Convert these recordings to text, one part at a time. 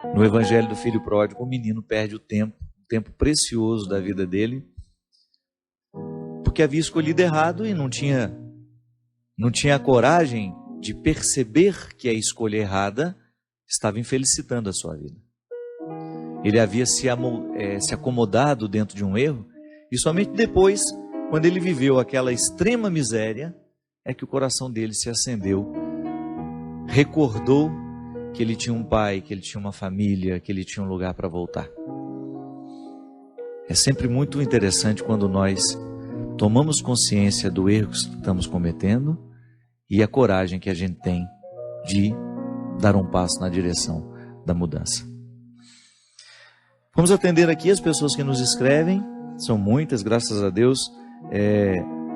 No Evangelho do Filho Pródigo, o menino perde o tempo precioso da vida dele, porque havia escolhido errado e não tinha a coragem de perceber que a escolha errada estava infelicitando a sua vida. Ele havia se acomodado dentro de um erro, e somente depois, quando ele viveu aquela extrema miséria, é que o coração dele se acendeu, recordou que ele tinha um pai, que ele tinha uma família, que ele tinha um lugar para voltar. É sempre muito interessante quando nós tomamos consciência do erro que estamos cometendo e a coragem que a gente tem de dar um passo na direção da mudança. Vamos atender aqui as pessoas que nos escrevem, são muitas, graças a Deus.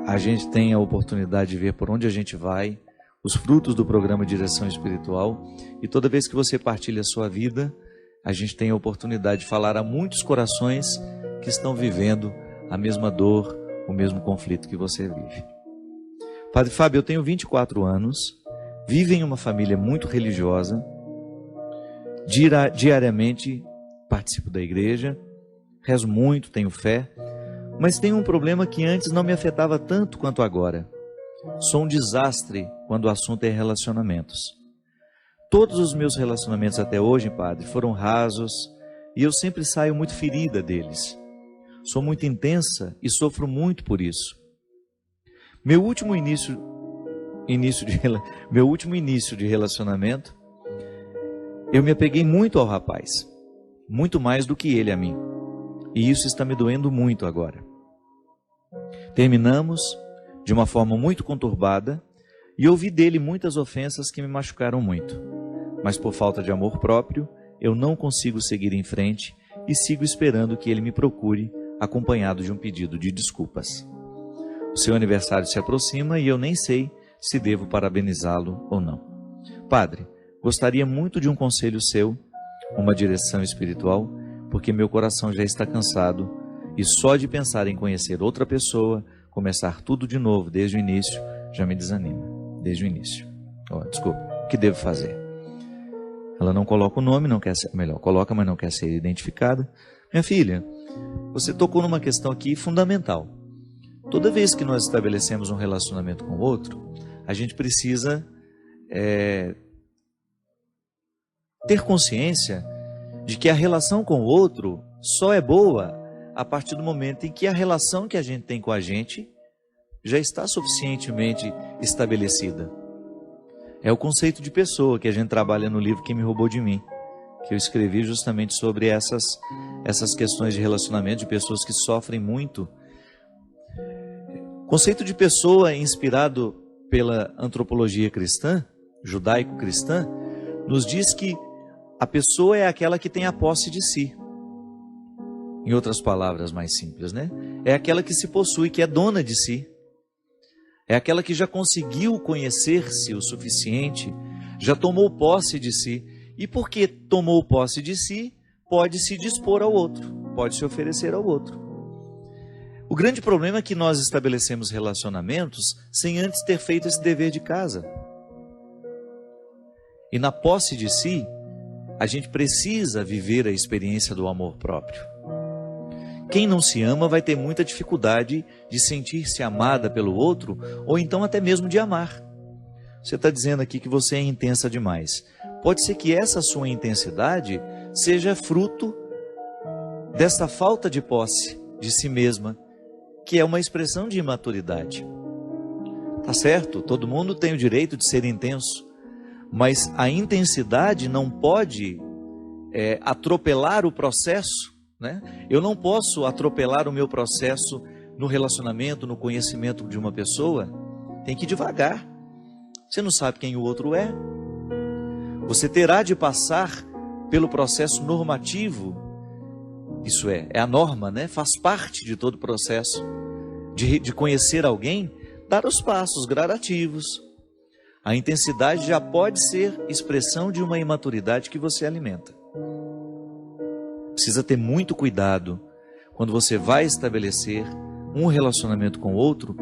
A gente tem a oportunidade de ver por onde a gente vai, os frutos do programa Direção Espiritual, e toda vez que você partilha a sua vida, a gente tem a oportunidade de falar a muitos corações que estão vivendo a mesma dor, o mesmo conflito que você vive. Padre Fábio, eu tenho 24 anos, vivo em uma família muito religiosa, diariamente participo da igreja, rezo muito, tenho fé, mas tenho um problema que antes não me afetava tanto quanto agora. Sou um desastre quando o assunto é relacionamentos. Todos os meus relacionamentos até hoje, padre, foram rasos e eu sempre saio muito ferida deles. Sou muito intensa e sofro muito por isso. Meu último início de relacionamento, eu me apeguei muito ao rapaz, muito mais do que ele a mim. E isso está me doendo muito agora. Terminamos de uma forma muito conturbada e ouvi dele muitas ofensas que me machucaram muito. Mas por falta de amor próprio, eu não consigo seguir em frente e sigo esperando que ele me procure, acompanhado de um pedido de desculpas. O seu aniversário se aproxima e eu nem sei se devo parabenizá-lo ou não. Padre, gostaria muito de um conselho seu, uma direção espiritual, porque meu coração já está cansado e só de pensar em conhecer outra pessoa, começar tudo de novo desde o início, já me desanima. Desde o início. Desculpa, o que devo fazer? Ela não coloca o nome, não quer ser, melhor, coloca, mas não quer ser identificada. Minha filha, você tocou numa questão aqui fundamental. Toda vez que nós estabelecemos um relacionamento com o outro, a gente precisa ter consciência de que a relação com o outro só é boa a partir do momento em que a relação que a gente tem com a gente já está suficientemente estabelecida. É o conceito de pessoa que a gente trabalha no livro Quem Me Roubou de Mim, que eu escrevi justamente sobre essas questões de relacionamento de pessoas que sofrem muito. O conceito de pessoa inspirado pela antropologia cristã, judaico-cristã, nos diz que a pessoa é aquela que tem a posse de si. Em outras palavras mais simples, né? É aquela que se possui, que é dona de si. É aquela que já conseguiu conhecer-se o suficiente, já tomou posse de si. E porque tomou posse de si, pode se dispor ao outro, pode se oferecer ao outro. O grande problema é que nós estabelecemos relacionamentos sem antes ter feito esse dever de casa. E na posse de si, a gente precisa viver a experiência do amor próprio. Quem não se ama vai ter muita dificuldade de sentir-se amada pelo outro, ou então até mesmo de amar. Você está dizendo aqui que você é intensa demais. Pode ser que essa sua intensidade seja fruto dessa falta de posse de si mesma, que é uma expressão de imaturidade. Tá certo? Todo mundo tem o direito de ser intenso, mas a intensidade não pode atropelar o processo, né? Eu não posso atropelar o meu processo no relacionamento, no conhecimento de uma pessoa. Tem que ir devagar. Você não sabe quem o outro é. Você terá de passar pelo processo normativo. Isso é a norma, né? Faz parte de todo o processo de conhecer alguém, dar os passos gradativos. A intensidade já pode ser expressão de uma imaturidade que você alimenta. Precisa ter muito cuidado quando você vai estabelecer um relacionamento com o outro,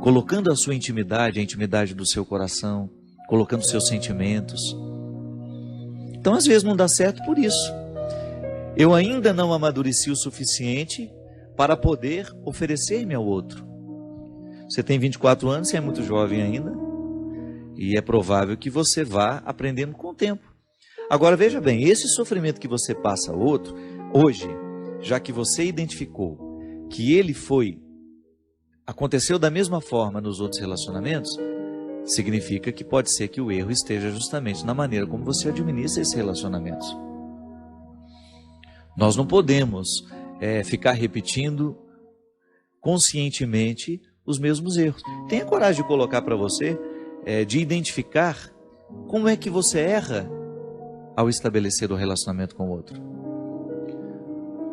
colocando a sua intimidade, a intimidade do seu coração, colocando seus sentimentos. Então, às vezes, não dá certo por isso. Eu ainda não amadureci o suficiente para poder oferecer-me ao outro. Você tem 24 anos, você é muito jovem ainda, e é provável que você vá aprendendo com o tempo. Agora, veja bem, esse sofrimento que você passa ao outro, hoje, já que você identificou que ele aconteceu da mesma forma nos outros relacionamentos, significa que pode ser que o erro esteja justamente na maneira como você administra esses relacionamentos. Nós não podemos ficar repetindo conscientemente os mesmos erros. Tenha coragem de colocar para você, de identificar como é que você erra ao estabelecer o relacionamento com o outro.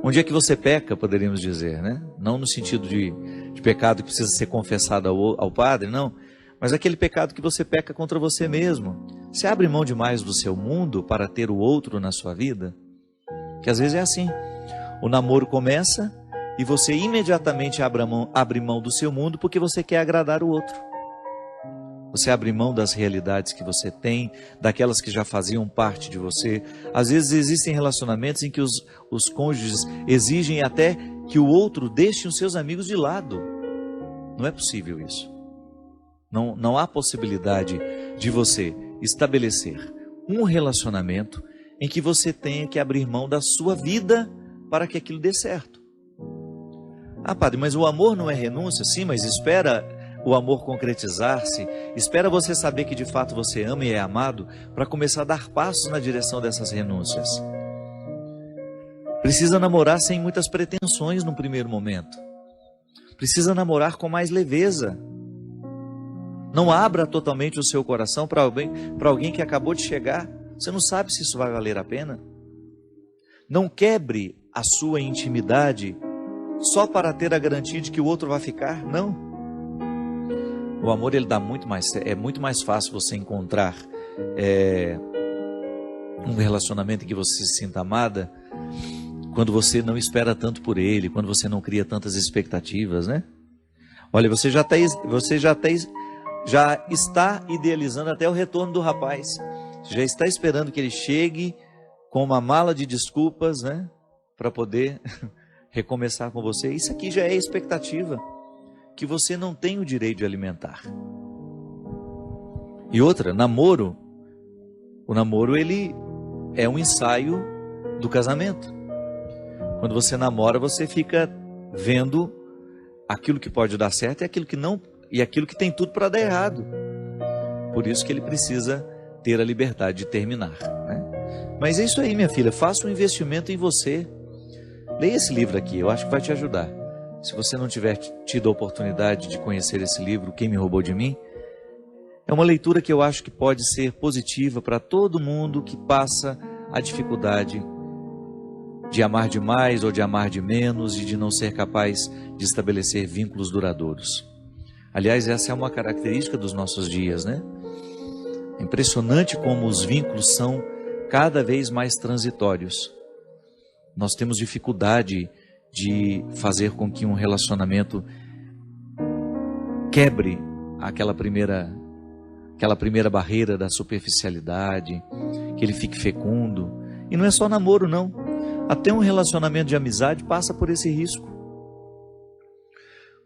Onde é que você peca, poderíamos dizer, né? Não no sentido de pecado que precisa ser confessado ao padre, não. Mas aquele pecado que você peca contra você mesmo. Você abre mão demais do seu mundo para ter o outro na sua vida? Que às vezes é assim. O namoro começa e você imediatamente abre mão do seu mundo porque você quer agradar o outro. Você abre mão das realidades que você tem, daquelas que já faziam parte de você. Às vezes existem relacionamentos em que os cônjuges exigem até que o outro deixe os seus amigos de lado. Não é possível isso. Não há possibilidade de você estabelecer um relacionamento em que você tenha que abrir mão da sua vida para que aquilo dê certo. Ah, padre, mas o amor não é renúncia? Sim, mas espera o amor concretizar-se, espera você saber que de fato você ama e é amado, para começar a dar passos na direção dessas renúncias. Precisa namorar sem muitas pretensões no primeiro momento. Precisa namorar com mais leveza. Não abra totalmente o seu coração para alguém que acabou de chegar. Você não sabe se isso vai valer a pena. Não quebre a sua intimidade só para ter a garantia de que o outro vai ficar. Não. O amor, ele dá é muito mais fácil você encontrar um relacionamento em que você se sinta amada quando você não espera tanto por ele, quando você não cria tantas expectativas, né? Olha, você já está idealizando até o retorno do rapaz. Já está esperando que ele chegue com uma mala de desculpas, né? Para poder recomeçar com você. Isso aqui já é expectativa que você não tem o direito de alimentar. E outra, namoro. O namoro, ele é um ensaio do casamento. Quando você namora, você fica vendo aquilo que pode dar certo e aquilo que não, e aquilo que tem tudo para dar errado. Por isso que ele precisa ter a liberdade de terminar, né? Mas é isso aí, minha filha, faça um investimento em você. Leia esse livro aqui, eu acho que vai te ajudar. Se você não tiver tido a oportunidade de conhecer esse livro, Quem Me Roubou de Mim, é uma leitura que eu acho que pode ser positiva para todo mundo que passa a dificuldade de amar demais ou de amar de menos e de não ser capaz de estabelecer vínculos duradouros. Aliás, essa é uma característica dos nossos dias, né? É impressionante como os vínculos são cada vez mais transitórios. Nós temos dificuldade de fazer com que um relacionamento quebre aquela primeira barreira da superficialidade, que ele fique fecundo. E não é só namoro, não. Até um relacionamento de amizade passa por esse risco.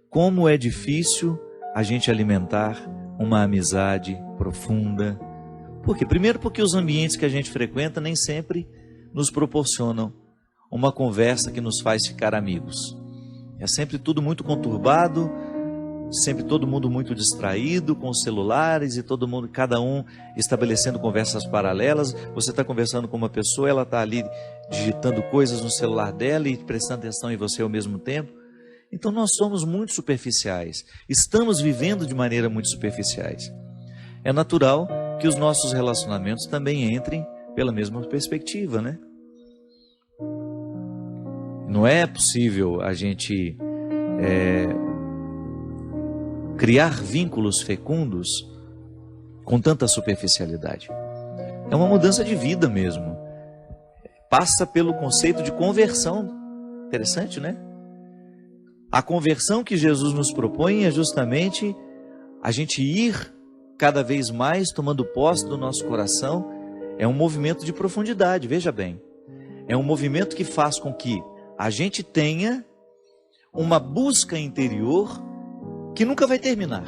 Como é difícil a gente alimentar uma amizade profunda. Por quê? Primeiro porque os ambientes que a gente frequenta nem sempre nos proporcionam uma conversa que nos faz ficar amigos. É sempre tudo muito conturbado, sempre todo mundo muito distraído com os celulares e cada um estabelecendo conversas paralelas. Você está conversando com uma pessoa, ela está ali digitando coisas no celular dela e prestando atenção em você ao mesmo tempo. Então nós somos muito superficiais, estamos vivendo de maneira muito superficiais. É natural que os nossos relacionamentos também entrem pela mesma perspectiva, né? Não é possível a gente criar vínculos fecundos com tanta superficialidade. É uma mudança de vida mesmo. Passa pelo conceito de conversão. Interessante, né? A conversão que Jesus nos propõe é justamente a gente ir cada vez mais tomando posse do nosso coração É um movimento de profundidade, veja bem. É um movimento que faz com que a gente tenha uma busca interior que nunca vai terminar.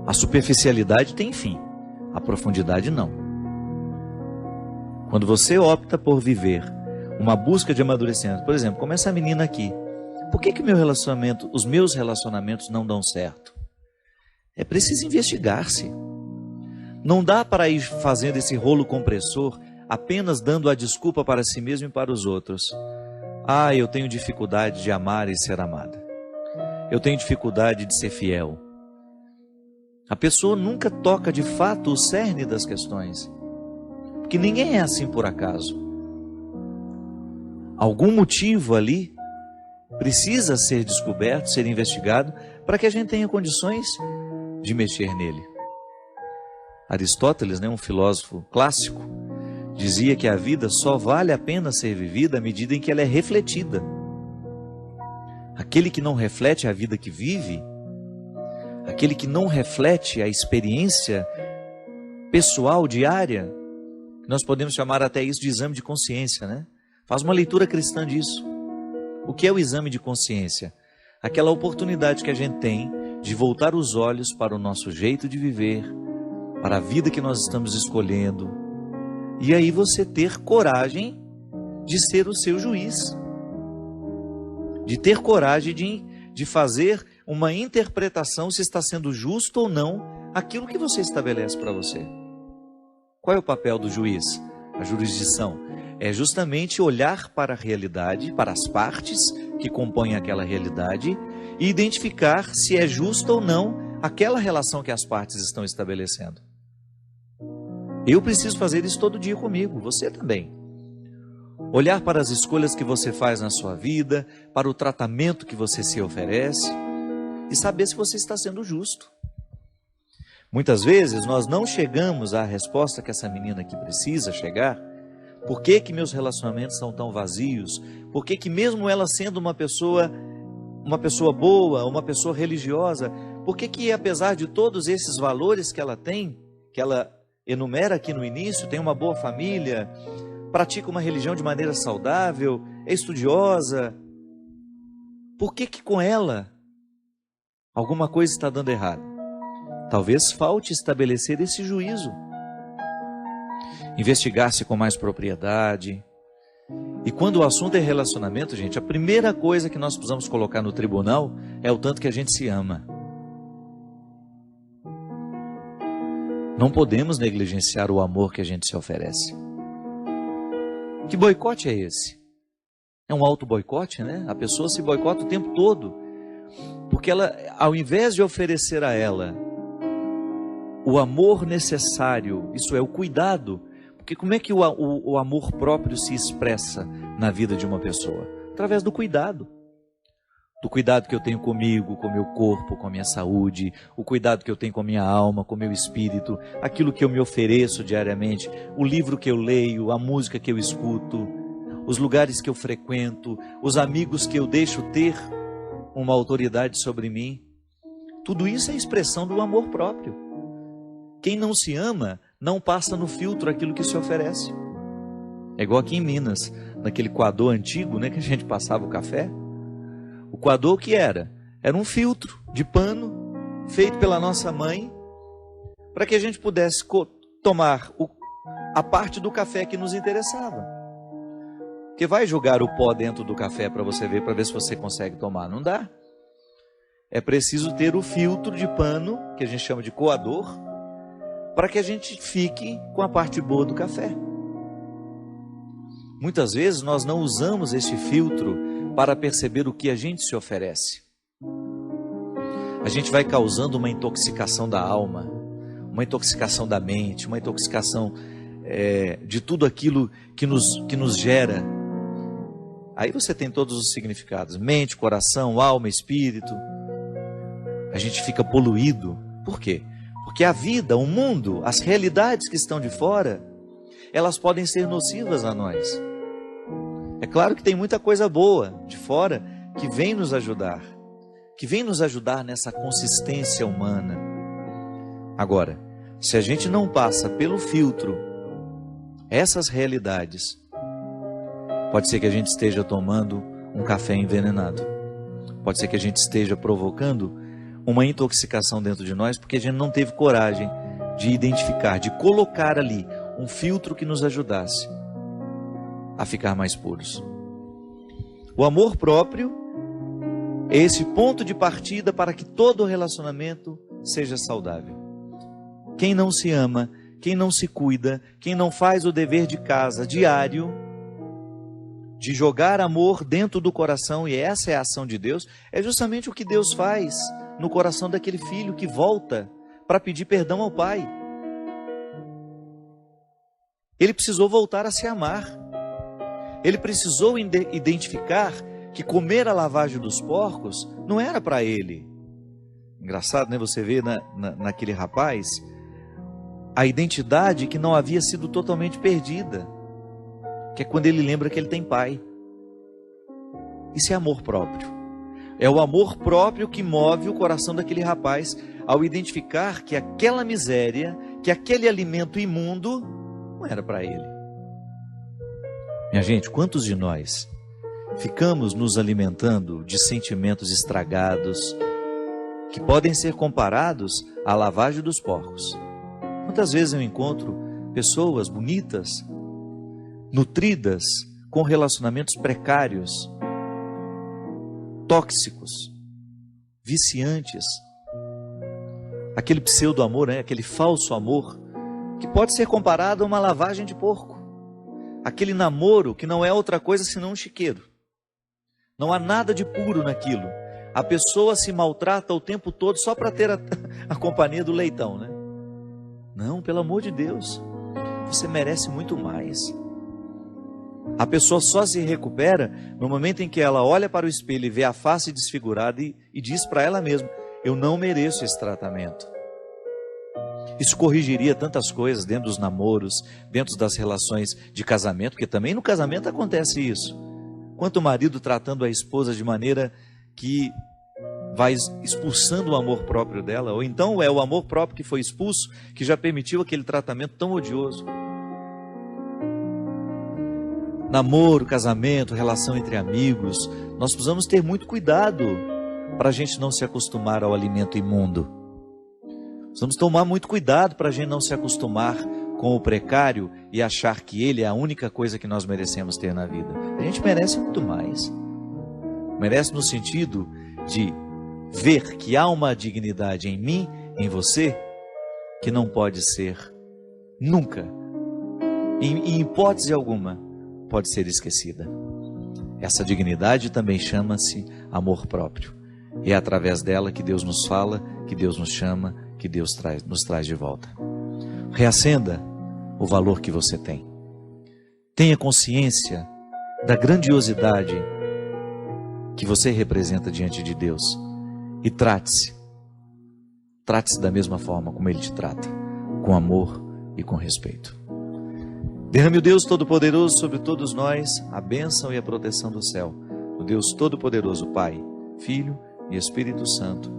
A superficialidade tem fim, a profundidade não. Quando você opta por viver uma busca de amadurecimento, por exemplo, como essa menina aqui, por que os meus relacionamentos não dão certo? É preciso investigar-se. Não dá para ir fazendo esse rolo compressor apenas dando a desculpa para si mesmo e para os outros. Ah, eu tenho dificuldade de amar e ser amada. Eu tenho dificuldade de ser fiel. A pessoa nunca toca de fato o cerne das questões. Porque ninguém é assim por acaso. Algum motivo ali precisa ser descoberto, ser investigado, para que a gente tenha condições de mexer nele. Aristóteles, um filósofo clássico, dizia que a vida só vale a pena ser vivida à medida em que ela é refletida. Aquele que não reflete a vida que vive, aquele que não reflete a experiência pessoal diária, nós podemos chamar até isso de exame de consciência, né? Faz uma leitura cristã disso. O que é o exame de consciência? Aquela oportunidade que a gente tem de voltar os olhos para o nosso jeito de viver, para a vida que nós estamos escolhendo, e aí você ter coragem de ser o seu juiz, de ter coragem de fazer uma interpretação se está sendo justo ou não aquilo que você estabelece para você. Qual é o papel do juiz? A jurisdição é justamente olhar para a realidade, para as partes que compõem aquela realidade e identificar se é justa ou não aquela relação que as partes estão estabelecendo. Eu preciso fazer isso todo dia comigo, você também. Olhar para as escolhas que você faz na sua vida, para o tratamento que você se oferece e saber se você está sendo justo. Muitas vezes nós não chegamos à resposta que essa menina aqui precisa chegar. Por que que meus relacionamentos são tão vazios? Por que que mesmo ela sendo uma pessoa boa, uma pessoa religiosa, por que que apesar de todos esses valores que ela tem, que ela enumera aqui no início, tem uma boa família, pratica uma religião de maneira saudável, é estudiosa, por que que com ela alguma coisa está dando errado? Talvez falte estabelecer esse juízo, investigar-se com mais propriedade. E quando o assunto é relacionamento, gente, a primeira coisa que nós precisamos colocar no tribunal é o tanto que a gente se ama. Não podemos negligenciar o amor que a gente se oferece. Que boicote é esse? É um auto-boicote, né? A pessoa se boicota o tempo todo. Porque ela, ao invés de oferecer a ela o amor necessário, isso é, o cuidado, porque como é que o amor próprio se expressa na vida de uma pessoa? Através do cuidado. Do cuidado que eu tenho comigo, com o meu corpo, com a minha saúde, o cuidado que eu tenho com a minha alma, com o meu espírito, aquilo que eu me ofereço diariamente, o livro que eu leio, a música que eu escuto, os lugares que eu frequento, os amigos que eu deixo ter uma autoridade sobre mim. Tudo isso é expressão do amor próprio. Quem não se ama, não passa no filtro aquilo que se oferece. É igual aqui em Minas, naquele coador antigo, que a gente passava o café. O coador que era? Era um filtro de pano feito pela nossa mãe para que a gente pudesse tomar a parte do café que nos interessava. Porque vai jogar o pó dentro do café para você ver, para ver se você consegue tomar. Não dá. É preciso ter o filtro de pano, que a gente chama de coador, para que a gente fique com a parte boa do café. Muitas vezes nós não usamos esse filtro para perceber o que a gente se oferece. A gente vai causando uma intoxicação da alma, uma intoxicação da mente, uma intoxicação de tudo aquilo que nos gera. Aí você tem todos os significados: mente, coração, alma, espírito. A gente fica poluído. Por quê? Porque a vida, o mundo, as realidades que estão de fora, elas podem ser nocivas a nós. É claro que tem muita coisa boa de fora que vem nos ajudar, nessa consistência humana. Agora, Se a gente não passa pelo filtro essas realidades, pode ser que a gente esteja tomando um café envenenado. Pode ser que a gente esteja provocando uma intoxicação dentro de nós, porque a gente não teve coragem de identificar, de colocar ali um filtro que nos ajudasse a ficar mais puros. O amor próprio é esse ponto de partida para que todo relacionamento seja saudável. Quem não se ama, quem não se cuida, quem não faz o dever de casa diário, de jogar amor dentro do coração, e essa é a ação de Deus, é justamente o que Deus faz no coração daquele filho que volta para pedir perdão ao pai. Ele precisou voltar a se amar. Ele precisou identificar que comer a lavagem dos porcos não era para ele. Engraçado, né? Você vê naquele rapaz a identidade que não havia sido totalmente perdida, que é quando ele lembra que ele tem pai. Isso é amor próprio. É o amor próprio que move o coração daquele rapaz ao identificar que aquela miséria, que aquele alimento imundo não era para ele. Minha gente, quantos de nós ficamos nos alimentando de sentimentos estragados que podem ser comparados à lavagem dos porcos? Quantas vezes eu encontro pessoas bonitas, nutridas, com relacionamentos precários, tóxicos, viciantes, aquele pseudo-amor, né? Aquele falso amor, que pode ser comparado a uma lavagem de porco, aquele namoro que não é outra coisa senão um chiqueiro, não há nada de puro naquilo, a pessoa se maltrata o tempo todo só para ter a companhia do leitão, né? Não, pelo amor de Deus, você merece muito mais. A pessoa só se recupera no momento em que ela olha para o espelho e vê a face desfigurada e diz para ela mesma: eu não mereço esse tratamento. Isso corrigiria tantas coisas dentro dos namoros, dentro das relações de casamento, porque também no casamento acontece isso. Quanto o marido tratando a esposa de maneira que vai expulsando o amor próprio dela, ou então é o amor próprio que foi expulso, que já permitiu aquele tratamento tão odioso. Namoro, casamento, relação entre amigos, nós precisamos ter muito cuidado para a gente não se acostumar ao alimento imundo. Precisamos tomar muito cuidado para a gente não se acostumar com o precário e achar que ele é a única coisa que nós merecemos ter na vida. A gente merece muito mais. Merece no sentido de ver que há uma dignidade em mim, em você, que não pode ser nunca, em hipótese alguma, pode ser esquecida. Essa dignidade também chama-se amor próprio. E é através dela que Deus nos fala, que Deus nos chama, que Deus nos traz de volta. Reacenda o valor que você tem. Tenha consciência da grandiosidade que você representa diante de Deus. E trate-se. Trate-se da mesma forma como Ele te trata, com amor e com respeito. Derrame o Deus Todo-Poderoso sobre todos nós, a bênção e a proteção do céu. O Deus Todo-Poderoso, Pai, Filho e Espírito Santo,